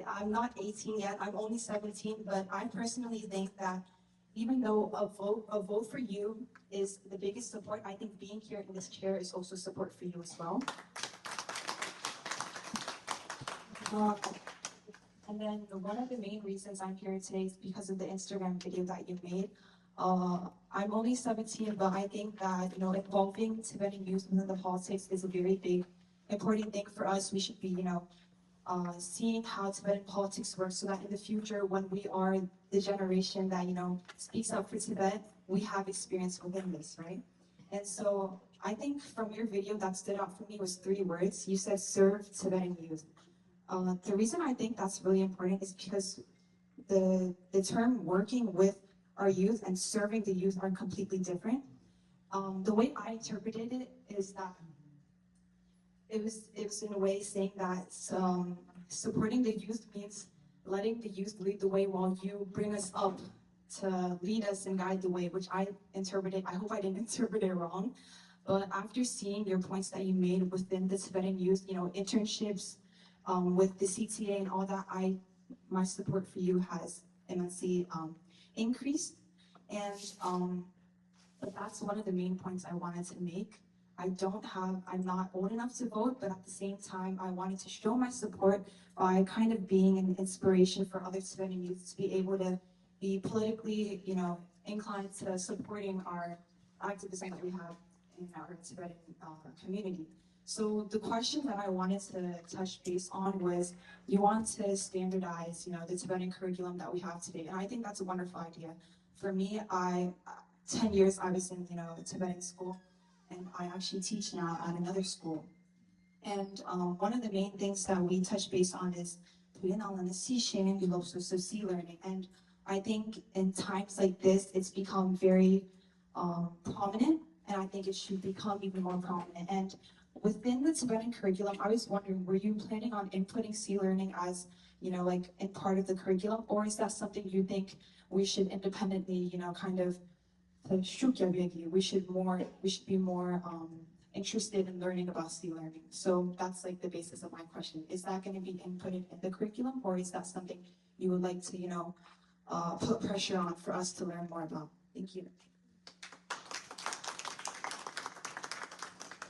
I'm not 18 yet, I'm only 17, but I personally think that even though a vote for you is the biggest support, I think being here in this chair is also support for you as well. Um, and then one of the main reasons I'm here today is because of the Instagram video that you made. I'm only 17, but I think that, involving Tibetan youth within the politics is a very big, important thing for us. We should be, seeing how Tibetan politics works so that in the future, when we are the generation that, speaks up for Tibet, we have experience within this, right? And so I think from your video that stood out for me was 3 words. You said serve Tibetan youth. The reason I think that's really important is because the term working with our youth and serving the youth are completely different. The way I interpreted it is that it was in a way saying that supporting the youth means letting the youth lead the way while you bring us up to lead us and guide the way, which I interpreted. I hope I didn't interpret it wrong. But after seeing your points that you made within the Tibetan youth, internships, with the CTA and all that, my support for you has immensely increased. And but that's one of the main points I wanted to make. I'm not old enough to vote, but at the same time, I wanted to show my support by kind of being an inspiration for other Tibetan youth to be able to be politically, inclined to supporting our activism that we have in our Tibetan community. So the question that I wanted to touch base on was, you want to standardize, the Tibetan curriculum that we have today, and I think that's a wonderful idea. For me, 10 years I was in, Tibetan school, and I actually teach now at another school. And one of the main things that we touch base on is C learning. And I think in times like this, it's become very prominent, and I think it should become even more prominent. And within the Tibetan curriculum, I was wondering, were you planning on inputting C learning as, like in part of the curriculum, or is that something you think we should independently, kind of we should be more interested in learning about C learning. So that's like the basis of my question. Is that going to be inputted in the curriculum, or is that something you would like to, put pressure on for us to learn more about? Thank you.